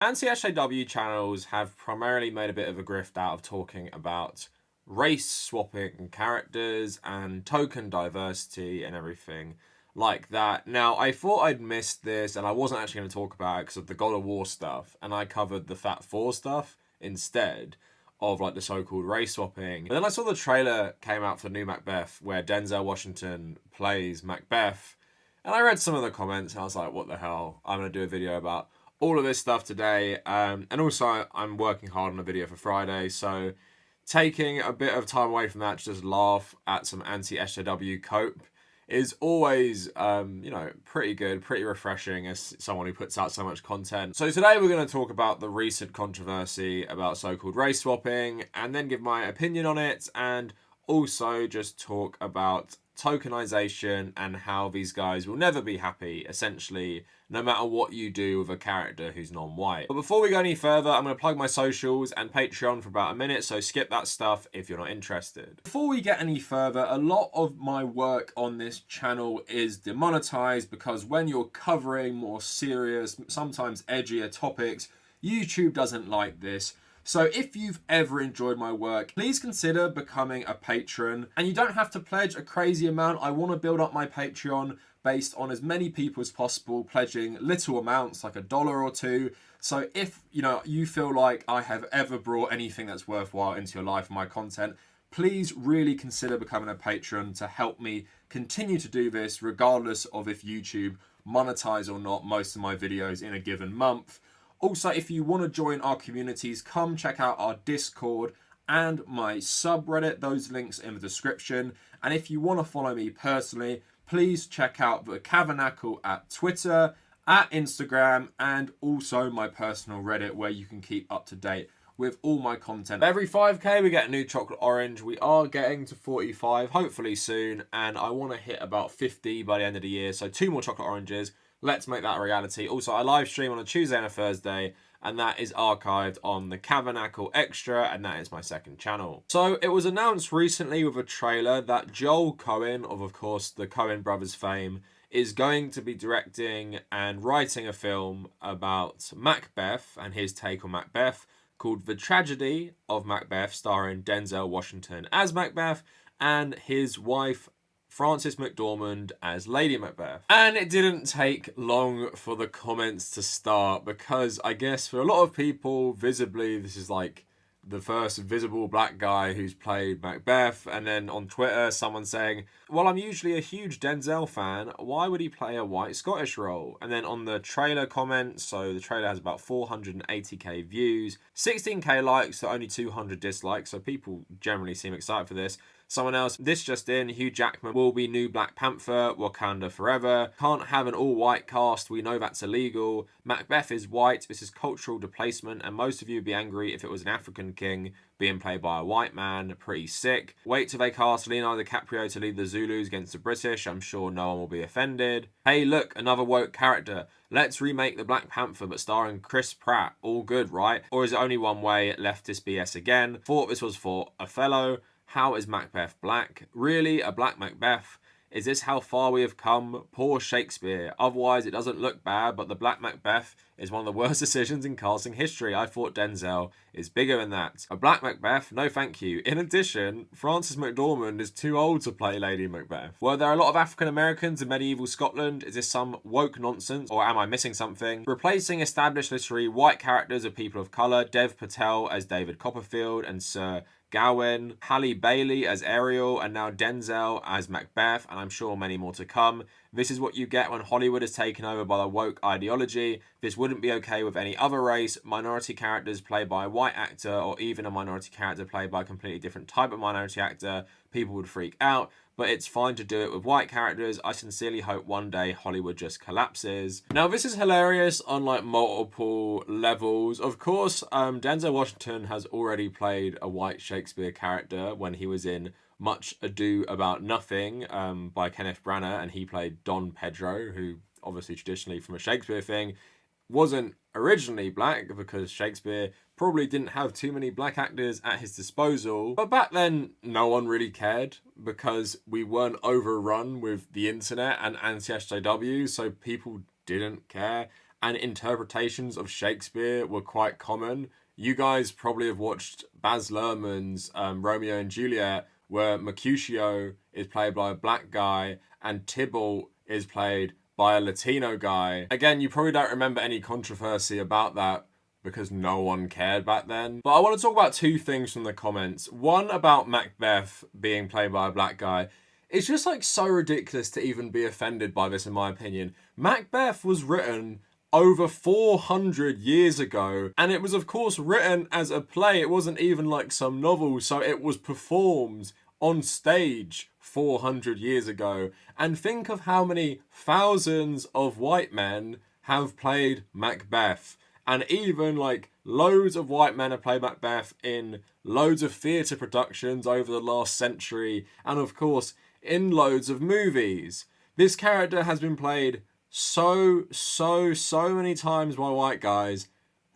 Anti-SJW channels have primarily made a bit of a grift out of talking about race swapping characters and token diversity and everything like that. Now, I thought I'd missed this and I wasn't actually going to talk about it because of the God of War stuff, and I covered the Fat 4 stuff instead of like the so-called race swapping. But then I saw the trailer came out for the new Macbeth where Denzel Washington plays Macbeth, and I read some of the comments and I was like, what the hell? I'm going to do a video about all of this stuff today. And also I'm working hard on a video for Friday, so taking a bit of time away from that to just laugh at some anti-SJW cope is always, you know, pretty good, pretty refreshing as someone who puts out so much content. So today we're going to talk about the recent controversy about so-called race swapping, and then give my opinion on it, and also just talk about tokenization and how these guys will never be happy, essentially, no matter what you do with a character who's non-white. But before we go any further, I'm going to plug my socials and Patreon for about a minute, so skip that stuff if you're not interested. Before we get any further, a lot of my work on this channel is demonetized because when you're covering more serious, sometimes edgier topics, YouTube doesn't like this. So if you've ever enjoyed my work, please consider becoming a patron. And you don't have to pledge a crazy amount. I want to build up my Patreon based on as many people as possible pledging little amounts, like $1 or $2. So if you feel like I have ever brought anything that's worthwhile into your life and my content, please really consider becoming a patron to help me continue to do this regardless of if YouTube monetize or not most of my videos in a given month. Also, if you want to join our communities, come check out our Discord and my subreddit. Those links in the description. And if you want to follow me personally, please check out the Kavernacle at Twitter, at Instagram, and also my personal Reddit where you can keep up to date with all my content. Every 5k we get a new chocolate orange. We are getting to 45 hopefully soon, and I want to hit about 50 by the end of the year, so 2 more chocolate oranges. Let's make that a reality. Also, I live stream on a Tuesday and a Thursday, and that is archived on the Kavernacle Extra, and that is my second channel. So it was announced recently with a trailer that Joel Coen, of course the Coen brothers fame, is going to be directing and writing a film about Macbeth and his take on Macbeth called The Tragedy of Macbeth, starring Denzel Washington as Macbeth and his wife Frances McDormand as Lady Macbeth. And it didn't take long for the comments to start, because I guess for a lot of people, visibly, this is like the first visible black guy who's played Macbeth. And then on Twitter, someone saying, well, I'm usually a huge Denzel fan, why would he play a white Scottish role? And then on the trailer comments, so the trailer has about 480k views, 16k likes to only 200 dislikes, so people generally seem excited for this. Someone else, this just in, Hugh Jackman will be new Black Panther, Wakanda forever. Can't have an all-white cast, we know that's illegal. Macbeth is white, this is cultural displacement, and most of you would be angry if it was an African king being played by a white man. Pretty sick. Wait till they cast Leonardo DiCaprio to lead the Zulus against the British, I'm sure no one will be offended. Hey look, another woke character. Let's remake the Black Panther but starring Chris Pratt. All good, right? Or is it only one way, leftist BS again? Thought this was for Othello. How is Macbeth black? Really? A black Macbeth? Is this how far we have come? Poor Shakespeare. Otherwise, it doesn't look bad, but the Black Macbeth is one of the worst decisions in casting history. I thought Denzel is bigger than that. A Black Macbeth? No thank you. In addition, Frances McDormand is too old to play Lady Macbeth. Were there a lot of African Americans in medieval Scotland? Is this some woke nonsense, or am I missing something? Replacing established literary white characters of people of colour, Dev Patel as David Copperfield and Sir Gawain, Halle Bailey as Ariel, and now Denzel as Macbeth, and I'm sure many more to come. This is what you get when Hollywood is taken over by the woke ideology. This wouldn't be okay with any other race. Minority characters played by a white actor, or even a minority character played by a completely different type of minority actor, people would freak out. But it's fine to do it with white characters. I sincerely hope one day Hollywood just collapses. Now, this is hilarious on like multiple levels. Of course, Denzel Washington has already played a white Shakespeare character when he was in Much Ado About Nothing by Kenneth Brannagh, and he played Don Pedro, who obviously traditionally from a Shakespeare thing wasn't originally black because Shakespeare probably didn't have too many black actors at his disposal. But back then, no one really cared because we weren't overrun with the internet and anti-SJWs, so people didn't care. and interpretations of Shakespeare were quite common. You guys probably have watched Baz Luhrmann's Romeo and Juliet, where Mercutio is played by a black guy and Tybalt is played by a Latino guy. Again, you probably don't remember any controversy about that because no one cared back then. But I want to talk about two things from the comments. One about Macbeth being played by a black guy. It's just like so ridiculous to even be offended by this, in my opinion. Macbeth was written over 400 years ago, and it was of course written as a play. It wasn't even like some novel, so it was performed on stage 400 years ago. And think of how many thousands of white men have played Macbeth. And even like loads of white men have played Macbeth in loads of theatre productions over the last century, and of course in loads of movies. This character has been played so many times by white guys.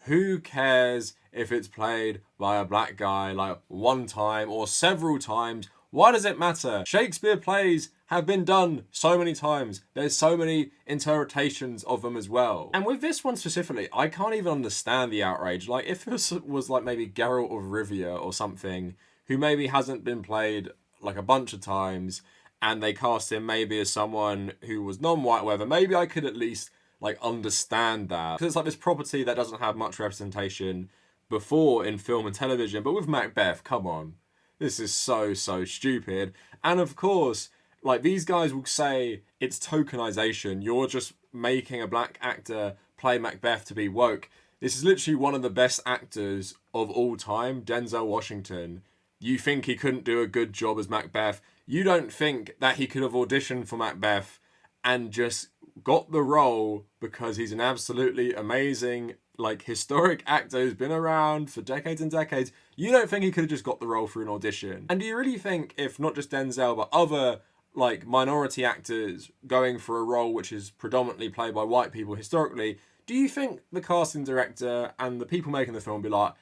Who cares if it's played by a black guy like one time or several times? Why does it matter? Shakespeare plays have been done so many times. There's so many interpretations of them as well. And with this one specifically, I can't even understand the outrage. Like, if this was like maybe Geralt of Rivia or something, who maybe hasn't been played like a bunch of times, and they cast him maybe as someone who was non-white, whatever, maybe I could at least like understand that. Because it's like this property that doesn't have much representation before in film and television. But with Macbeth, come on. This is so stupid. And of course, like, these guys will say it's tokenization. You're just making a black actor play Macbeth to be woke. This is literally one of the best actors of all time, Denzel Washington. You think he couldn't do a good job as Macbeth? You don't think that he could have auditioned for Macbeth and just got the role because he's an absolutely amazing, like, historic actor who's been around for decades and decades. You don't think he could have just got the role through an audition? And do you really think if not just Denzel but other like minority actors going for a role which is predominantly played by white people historically, do you think the casting director and the people making the film be like,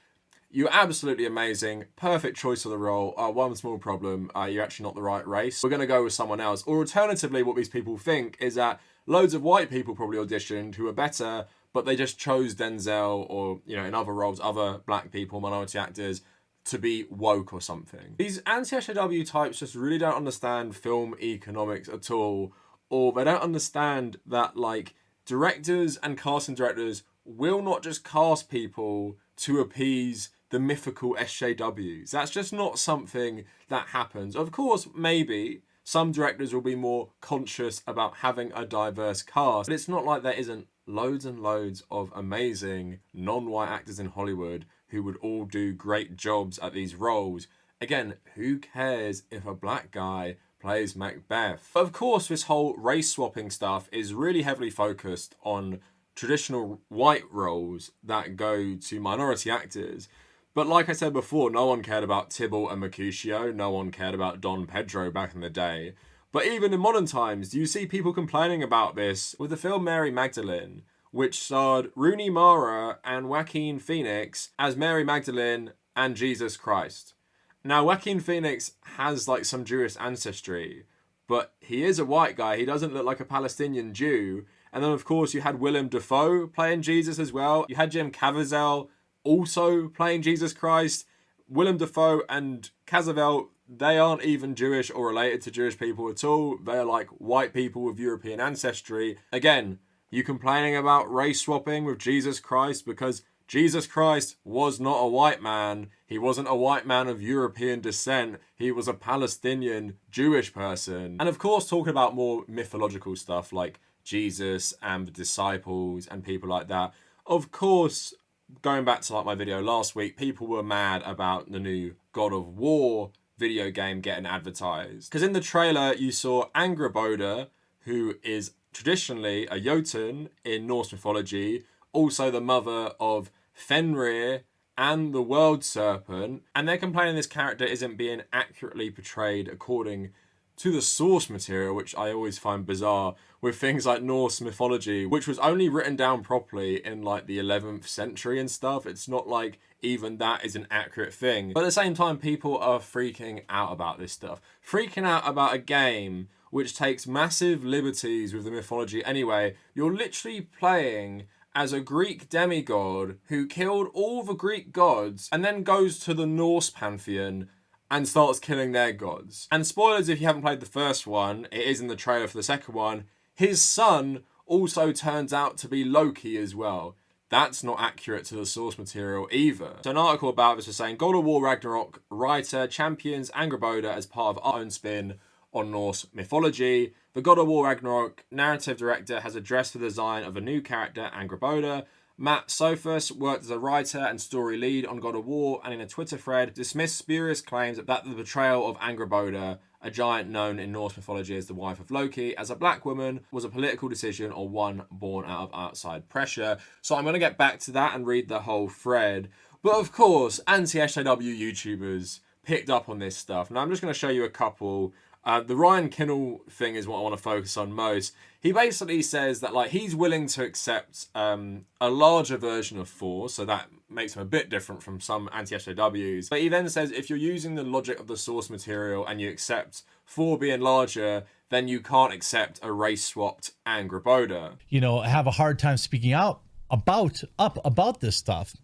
you're absolutely amazing, perfect choice for the role, one small problem, you're actually not the right race, we're going to go with someone else? Or alternatively, what these people think is that loads of white people probably auditioned who are better, but they just chose Denzel or, you know, in other roles, other black people, minority actors, to be woke or something. These anti-SJW types just really don't understand film economics at all, or they don't understand that, like, directors and casting directors will not just cast people to appease the mythical SJWs. That's just not something that happens. Of course, maybe some directors will be more conscious about having a diverse cast, but it's not like there isn't loads and loads of amazing non-white actors in Hollywood who would all do great jobs at these roles. Again, who cares if a black guy plays Macbeth? Of course, this whole race swapping stuff is really heavily focused on traditional white roles that go to minority actors. But like I said before, no one cared about Tybalt and Mercutio. No one cared about Don Pedro back in the day. But even in modern times, do you see people complaining about this with the film Mary Magdalene, which starred Rooney Mara and Joaquin Phoenix as Mary Magdalene and Jesus Christ? Now, Joaquin Phoenix has like some Jewish ancestry, but he is a white guy. He doesn't look like a Palestinian Jew. And then, of course, you had Willem Dafoe playing Jesus as well. You had Jim Caviezel also playing Jesus Christ. Willem Dafoe and Caviezel, they aren't even Jewish or related to Jewish people at all. They're like white people with European ancestry. Again, you complaining about race swapping with Jesus Christ because Jesus Christ was not a white man. He wasn't a white man of European descent. He was a Palestinian Jewish person. And of course, talking about more mythological stuff like Jesus and the disciples and people like that. Of course, going back to like my video last week, people were mad about the new God of War video game getting advertised. Because in the trailer, you saw Angrboda, who is traditionally a Jotun in Norse mythology, also the mother of Fenrir and the World Serpent, and they're complaining this character isn't being accurately portrayed according to the source material, which I always find bizarre with things like Norse mythology, which was only written down properly in like the 11th century and stuff. It's not like even that is an accurate thing. But at the same time, people are freaking out about this stuff. Freaking out about a game which takes massive liberties with the mythology anyway. You're literally playing as a Greek demigod who killed all the Greek gods and then goes to the Norse pantheon and starts killing their gods. And spoilers if you haven't played the first one, it is in the trailer for the second one, his son also turns out to be Loki as well. That's not accurate to the source material either. So an article about this was saying, God of War Ragnarok writer champions Angrboda as part of our own spin on Norse mythology. The God of War Ragnarok narrative director has addressed the design of a new character, Angrboda. Matt Sophus worked as a writer and story lead on God of War, and in a Twitter thread dismissed spurious claims that the portrayal of Angrboda, a giant known in Norse mythology as the wife of Loki, as a black woman was a political decision or one born out of outside pressure. So I'm going to get back to that and read the whole thread. But of course, anti-SJW YouTubers picked up on this stuff. Now I'm just going to show you a couple. The Ryan Kinnell thing is what I want to focus on most. He basically says that like he's willing to accept a larger version of Thor, so that makes him a bit different from some anti-SJWs. But he then says if you're using the logic of the source material and you accept Thor being larger, then you can't accept a race-swapped Angrboda. You know, have a hard time speaking out about this stuff.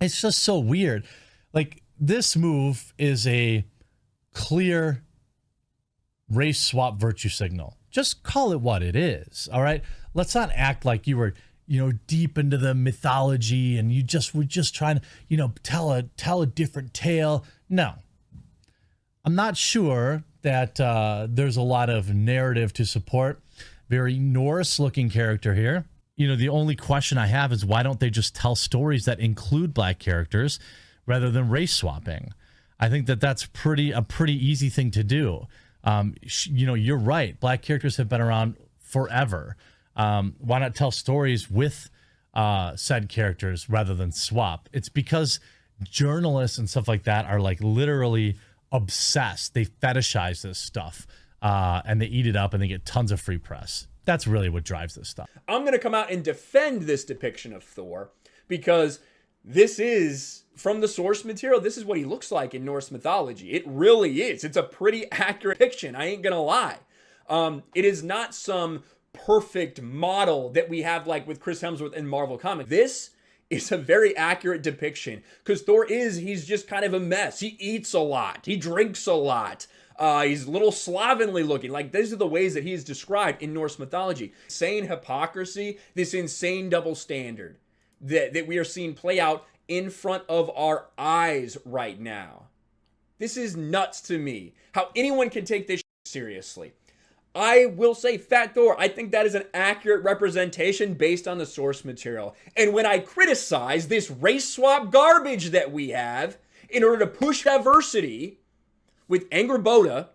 It's just so weird. Like, this move is a clear race swap virtue signal. Just call it what it is. All right. Let's not act like you were, you know, deep into the mythology and were just trying to, you know, tell a different tale. No, I'm not sure that there's a lot of narrative to support. Very Norse looking character here. You know, the only question I have is why don't they just tell stories that include black characters rather than race swapping? I think that that's a pretty easy thing to do. You know, you're right. Black characters have been around forever. Why not tell stories with said characters rather than swap? It's because journalists and stuff like that are like literally obsessed. They fetishize this stuff and they eat it up and they get tons of free press. That's really what drives this stuff. I'm going to come out and defend this depiction of Thor because this is, from the source material, this is what he looks like in Norse mythology. It really is. It's a pretty accurate depiction. I ain't gonna lie. It is not some perfect model that we have like with Chris Hemsworth in Marvel Comics. This is a very accurate depiction because he's just kind of a mess. He eats a lot. He drinks a lot. He's a little slovenly looking. Like, these are the ways that he is described in Norse mythology. Insane hypocrisy, this insane double standard that we are seeing play out in front of our eyes right now. This is nuts to me. How anyone can take this seriously. I will say, Fat Thor, I think that is an accurate representation based on the source material. And when I criticize this race swap garbage that we have in order to push diversity with Angrboda,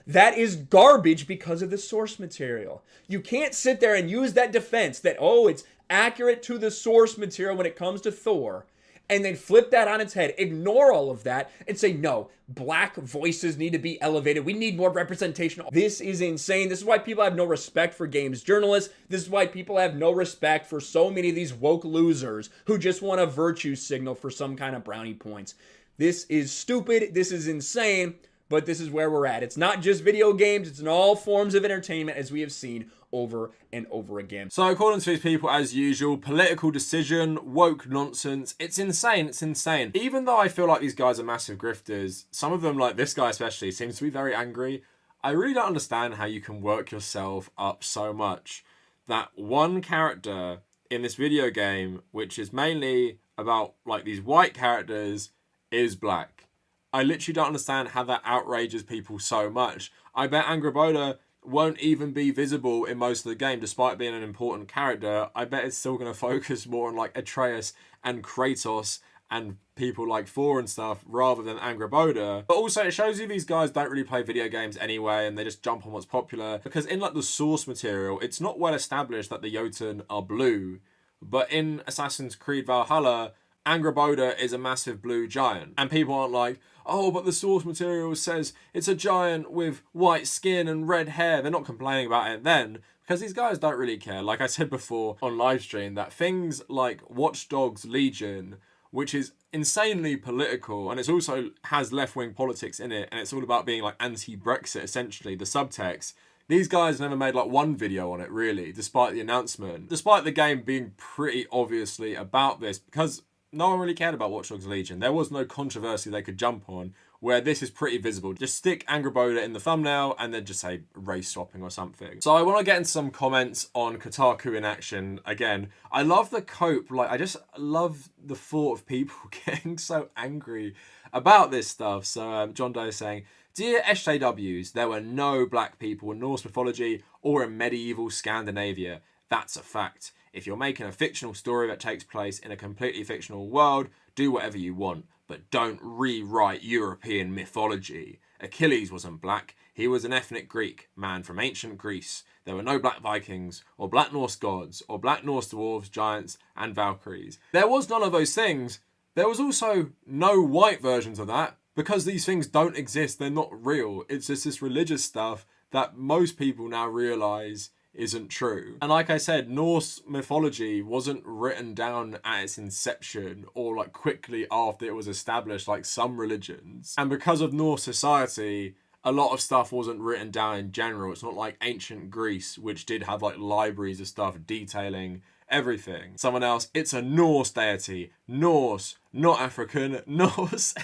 that is garbage because of the source material. You can't sit there and use that defense that, oh, it's accurate to the source material when it comes to Thor, and then flip that on its head, ignore all of that, and say, no, black voices need to be elevated. We need more representation. This is insane. This is why people have no respect for games journalists. This is why people have no respect for so many of these woke losers who just want a virtue signal for some kind of brownie points. This is stupid. This is insane. But this is where we're at. It's not just video games. It's in all forms of entertainment, as we have seen over and over again. So according to these people, as usual, political decision, woke nonsense. It's insane. It's insane. Even though I feel like these guys are massive grifters, some of them, like this guy especially, seems to be very angry. I really don't understand how you can work yourself up so much that one character in this video game, which is mainly about like these white characters, is black. I literally don't understand how that outrages people so much. I bet Angrboda won't even be visible in most of the game, despite being an important character. I bet it's still going to focus more on like Atreus and Kratos and people like Thor and stuff, rather than Angrboda. But also it shows you these guys don't really play video games anyway, and they just jump on what's popular. Because in like the source material, it's not well established that the Jotun are blue. But in Assassin's Creed Valhalla, Angrboda is a massive blue giant. And people aren't like, oh, but the source material says it's a giant with white skin and red hair. They're not complaining about it then, because these guys don't really care. Like I said before on livestream, that things like Watch Dogs Legion, which is insanely political, and it's also has left-wing politics in it, and it's all about being like anti-Brexit, essentially, the subtext. These guys never made like one video on it really, despite the announcement. Despite the game being pretty obviously about this, because no one really cared about Watch Dogs Legion. There was no controversy they could jump on, where this is pretty visible. Just stick Angrboda in the thumbnail and then just say race swapping or something. So I want to get into some comments on Kotaku in action. Again, I love the cope. Like, I just love the thought of people getting so angry about this stuff. So John Doe is saying, "Dear SJWs, there were no black people in Norse mythology or in medieval Scandinavia. That's a fact. If you're making a fictional story that takes place in a completely fictional world, do whatever you want, but don't rewrite European mythology. Achilles wasn't black, he was an ethnic Greek, man from ancient Greece. There were no black Vikings, or black Norse gods, or black Norse dwarves, giants, and Valkyries. There was none of those things. There was also no white versions of that, because these things don't exist, they're not real. It's just this religious stuff that most people now realise isn't true. And like I said, Norse mythology wasn't written down at its inception or like quickly after it was established like some religions. And because of Norse society, a lot of stuff wasn't written down in general. It's not like ancient Greece, which did have like libraries of stuff detailing everything. Someone else, it's a Norse deity. Norse, not African, Norse.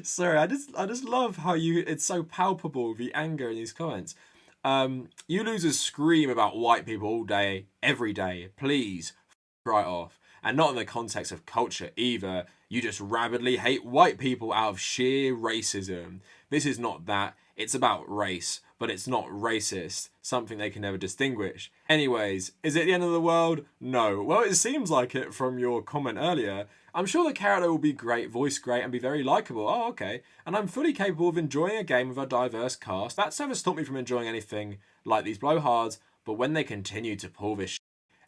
Sorry, I just love how it's so palpable, the anger in these comments. You losers scream about white people all day, every day. Please, right off. And not in the context of culture either. You just rabidly hate white people out of sheer racism. This is not that. It's about race, but it's not racist. Something they can never distinguish. Anyways, is it the end of the world? No. Well, it seems like it from your comment earlier. I'm sure the character will be great, voiced great, and be very likeable. Oh, okay. And I'm fully capable of enjoying a game with a diverse cast. That's never stopped me from enjoying anything like these blowhards, but when they continue to pull this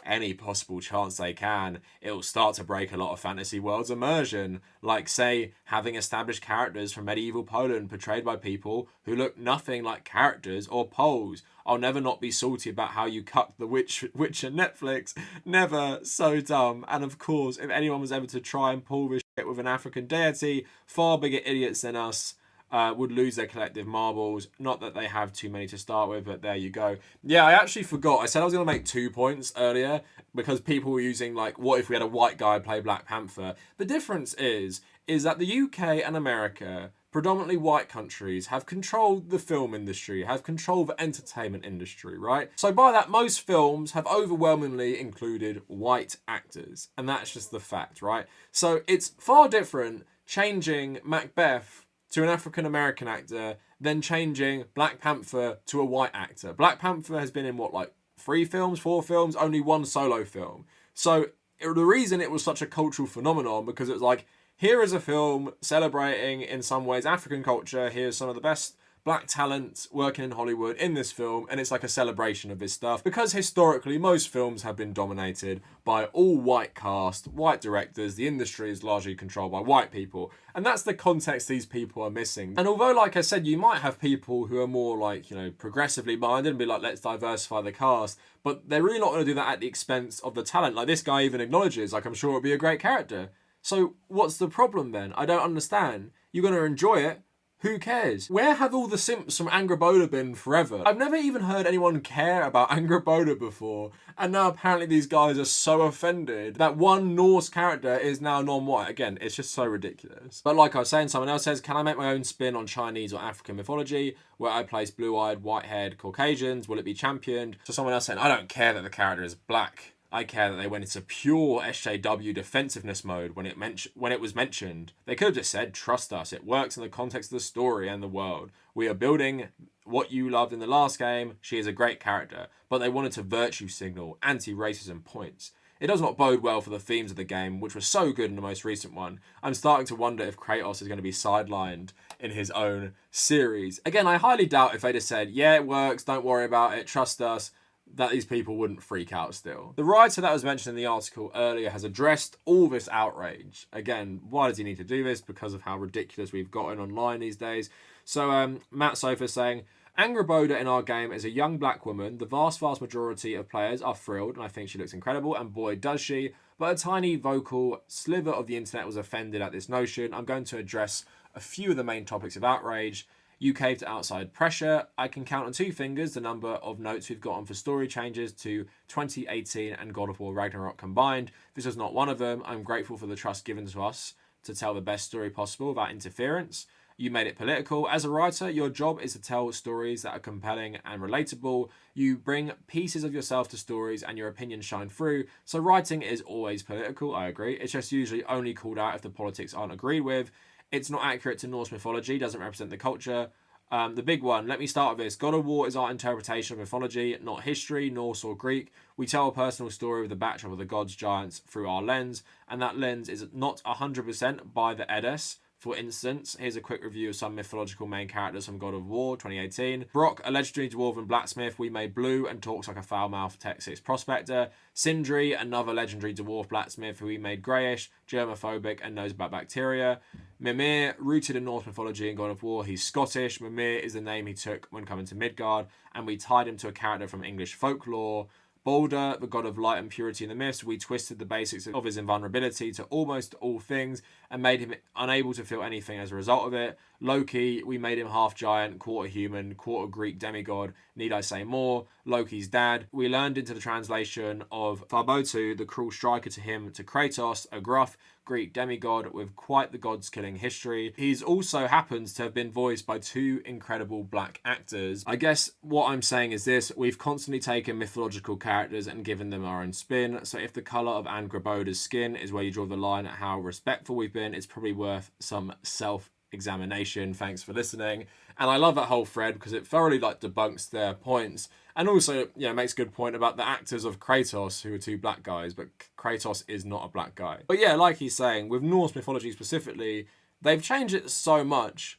any possible chance they can, it'll start to break a lot of fantasy world's immersion. Like, say, having established characters from medieval Poland portrayed by people who look nothing like characters or Poles. I'll never not be salty about how you cut the Witcher Netflix. Never. So dumb. And of course, if anyone was ever to try and pull this shit with an African deity, far bigger idiots than us would lose their collective marbles. Not that they have too many to start with, but there you go. Yeah, I actually forgot. I said I was going to make 2 points earlier because people were using, like, what if we had a white guy play Black Panther? The difference is that the UK and America, predominantly white countries, have controlled the film industry, have controlled the entertainment industry, right? So by that, most films have overwhelmingly included white actors. And that's just the fact, right? So it's far different changing Macbeth to an African-American actor than changing Black Panther to a white actor. Black Panther has been in, what, like 3 films, 4 films, only 1 solo film. So the reason it was such a cultural phenomenon, because it was like, here is a film celebrating, in some ways, African culture. Here's some of the best black talent working in Hollywood in this film, and it's like a celebration of this stuff. Because historically, most films have been dominated by all white cast, white directors. The industry is largely controlled by white people. And that's the context these people are missing. And although, like I said, you might have people who are more like, you know, progressively minded and be like, let's diversify the cast, but they're really not going to do that at the expense of the talent. Like this guy even acknowledges, like, I'm sure it'll be a great character. So what's the problem then? I don't understand. You're going to enjoy it. Who cares? Where have all the simps from Angrboda been forever? I've never even heard anyone care about Angrboda before. And now apparently these guys are so offended that one Norse character is now non-white. Again, it's just so ridiculous. But like I was saying, someone else says, can I make my own spin on Chinese or African mythology where I place blue-eyed, white-haired Caucasians? Will it be championed? So someone else saying, I don't care that the character is black. I care that they went into pure SJW defensiveness mode when it was mentioned. They could have just said, trust us, it works in the context of the story and the world. We are building what you loved in the last game. She is a great character. But they wanted to virtue signal anti-racism points. It does not bode well for the themes of the game, which were so good in the most recent one. I'm starting to wonder if Kratos is going to be sidelined in his own series. Again, I highly doubt if they just said, yeah, it works, don't worry about it, trust us, that these people wouldn't freak out still. The writer that was mentioned in the article earlier has addressed all this outrage. Again, why does he need to do this? Because of how ridiculous we've gotten online these days. So Matt Sofa saying, Angrboda in our game is a young black woman. The vast majority of players are thrilled, and I think she looks incredible, and boy does she. But a tiny vocal sliver of the internet was offended at this notion. I'm going to address a few of the main topics of outrage. You caved to outside pressure. I can count on 2 fingers the number of notes we've gotten for story changes to 2018 and God of War Ragnarok combined. This was not one of them. I'm grateful for the trust given to us to tell the best story possible without interference. You made it political. As a writer, your job is to tell stories that are compelling and relatable. You bring pieces of yourself to stories and your opinions shine through. So writing is always political, I agree. It's just usually only called out if the politics aren't agreed with. It's not accurate to Norse mythology, doesn't represent the culture. The big one, let me start with this. God of War is our interpretation of mythology, not history, Norse or Greek. We tell a personal story with the backdrop of the gods, giants through our lens, and that lens is not 100% by the Eddas. For instance, here's a quick review of some mythological main characters from God of War 2018. Brock, a legendary dwarven blacksmith, we made blue and talks like a foul-mouthed Texas prospector. Sindri, another legendary dwarf blacksmith who we made greyish, germophobic, and knows about bacteria. Mimir, rooted in Norse mythology and God of War, he's Scottish. Mimir is the name he took when coming to Midgard, and we tied him to a character from English folklore. Balder, the god of light and purity in the myths, we twisted the basics of his invulnerability to almost all things and made him unable to feel anything as a result of it. Loki, we made him half giant, quarter human, quarter Greek demigod. Need I say more? Loki's dad. We learned into the translation of Farbotu, the cruel striker to him, to Kratos, a gruff Greek demigod with quite the gods killing history. He's also happens to have been voiced by 2 incredible black actors. I guess what I'm saying is this: we've constantly taken mythological characters and given them our own spin. So if the colour of Angrboda's skin is where you draw the line at how respectful we've been, it's probably worth some self-examination. Thanks for listening. And I love that whole thread because it thoroughly debunks their points, and also makes a good point about the actors of Kratos, who are 2 black guys, but Kratos is not a black guy. But yeah, like he's saying, with Norse mythology specifically, they've changed it so much.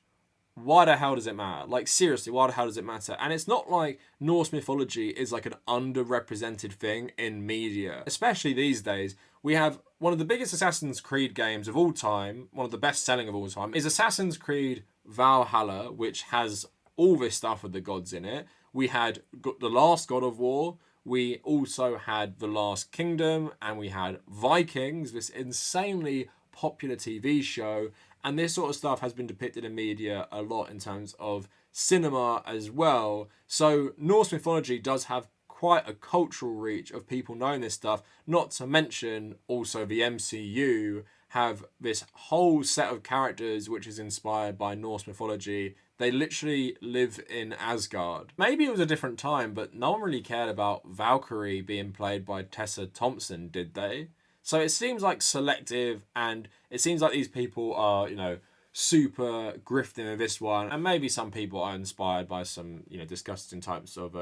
Why the hell does it matter? Seriously, why the hell does it matter? And it's not like Norse mythology is an underrepresented thing in media, especially these days. We have one of the biggest Assassin's Creed games of all time, one of the best selling of all time, is Assassin's Creed Valhalla, which has all this stuff with the gods in it. We had the last God of War. We also had The Last Kingdom, and we had Vikings, this insanely popular TV show. And this sort of stuff has been depicted in media a lot in terms of cinema as well. So Norse mythology does have quite a cultural reach of people knowing this stuff, not to mention also the MCU have this whole set of characters which is inspired by Norse mythology. They literally live in Asgard. Maybe it was a different time, but no one really cared about Valkyrie being played by Tessa Thompson, did they? So it seems selective, and it seems like these people are, super grifting with this one. And maybe some people are inspired by some, disgusting types of,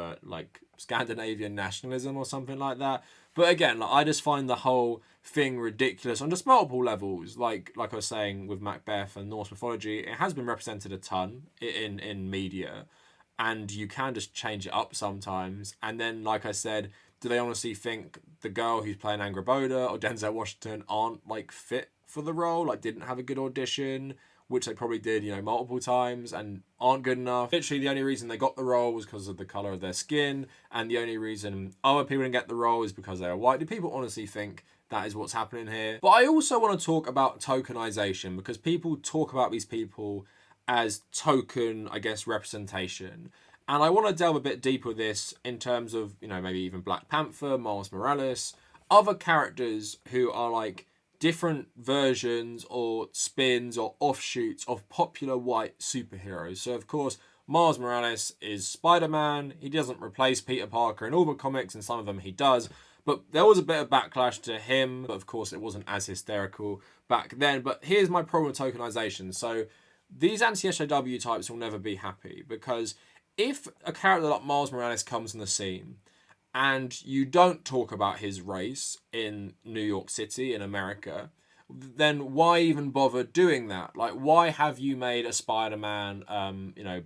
Scandinavian nationalism or something like that. But again, I just find the whole thing ridiculous on just multiple levels. Like I was saying with Macbeth and Norse mythology, it has been represented a ton in media, and you can just change it up sometimes. And then, like I said, do they honestly think the girl who's playing Angrboda or Denzel Washington aren't fit for the role? Didn't have a good audition, which they probably did, multiple times, and aren't good enough. Literally, the only reason they got the role was because of the colour of their skin, and the only reason other people didn't get the role is because they are white. Do people honestly think that is what's happening here? But I also want to talk about tokenization, because people talk about these people as token, representation. And I want to delve a bit deeper with this in terms of, maybe even Black Panther, Miles Morales, other characters who are different versions or spins or offshoots of popular white superheroes. So, of course, Miles Morales is Spider-Man. He doesn't replace Peter Parker in all the comics, and some of them he does. But there was a bit of backlash to him. But, of course, it wasn't as hysterical back then. But here's my problem with tokenization. So, these anti-SJW types will never be happy, because if a character like Miles Morales comes on the scene and you don't talk about his race in New York City, in America, then why even bother doing that? Why have you made a Spider-Man,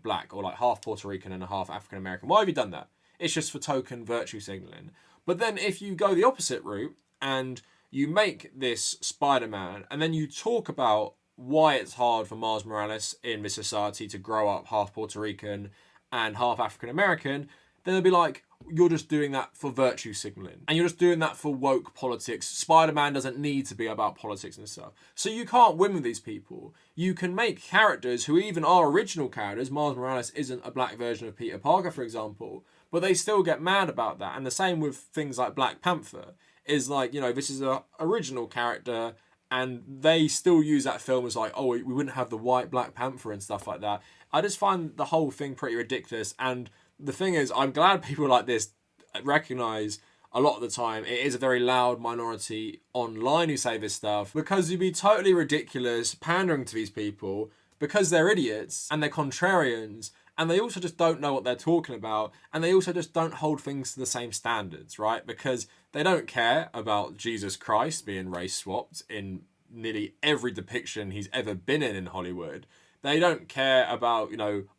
black, or half Puerto Rican and a half African American? Why have you done that? It's just for token virtue signaling. But then if you go the opposite route and you make this Spider-Man and then you talk about why it's hard for Miles Morales in this society to grow up half Puerto Rican and half African American, then they'll be like, you're just doing that for virtue signaling. And you're just doing that for woke politics. Spider-Man doesn't need to be about politics and stuff. So you can't win with these people. You can make characters who even are original characters. Miles Morales isn't a black version of Peter Parker, for example. But they still get mad about that. And the same with things like Black Panther. Is like, this is a original character. And they still use that film as like, oh, we wouldn't have the white Black Panther and stuff like that. I just find the whole thing pretty ridiculous. And the thing is, I'm glad people like this recognize a lot of the time it is a very loud minority online who say this stuff, because you'd be totally ridiculous pandering to these people because they're idiots and they're contrarians and they also just don't know what they're talking about, and they also just don't hold things to the same standards, right? Because they don't care about Jesus Christ being race swapped in nearly every depiction he's ever been in Hollywood. They don't care about,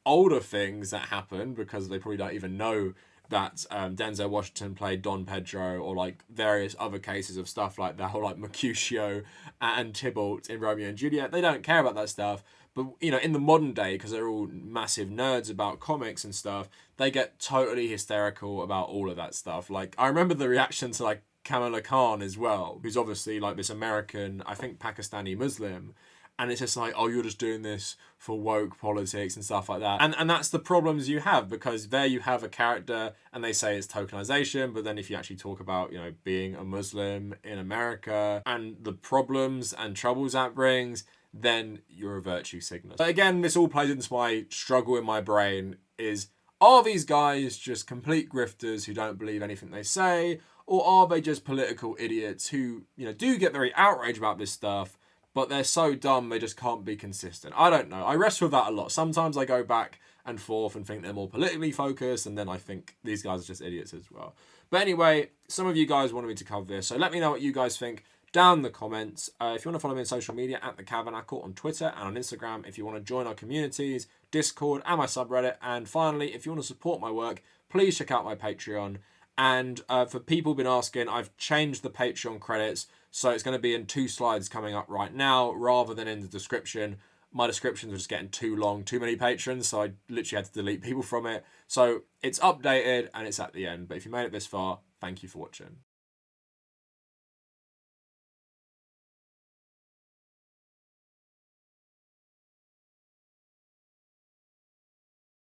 older things that happen because they probably don't even know that Denzel Washington played Don Pedro, or like various other cases of stuff like that, or like Mercutio and Tybalt in Romeo and Juliet. They don't care about that stuff. But, in the modern day, because they're all massive nerds about comics and stuff, they get totally hysterical about all of that stuff. Like, I remember the reaction to like Kamala Khan as well, who's obviously like this American, I think Pakistani Muslim. And it's just like, oh, you're just doing this for woke politics and stuff like that. And that's the problems you have, because there you have a character and they say it's tokenization. But then if you actually talk about, being a Muslim in America and the problems and troubles that brings, then you're a virtue signaler. But again, this all plays into my struggle in my brain is, are these guys just complete grifters who don't believe anything they say? Or are they just political idiots who, do get very outraged about this stuff, but they're so dumb they just can't be consistent? I don't know. I wrestle with that a lot. Sometimes I go back and forth and think they're more politically focused, and then I think these guys are just idiots as well. But anyway, some of you guys wanted me to cover this, so let me know what you guys think down in the comments. If you want to follow me on social media, at the Kavernacle on Twitter and on Instagram. If you want to join our communities, Discord and my subreddit. And finally, if you want to support my work, please check out my Patreon. And for people who've been asking, I've changed the Patreon credits, so it's going to be in 2 slides coming up right now rather than in the description. My descriptions are just getting too long, too many patrons, so I literally had to delete people from it. So it's updated and it's at the end. But if you made it this far, thank you for watching.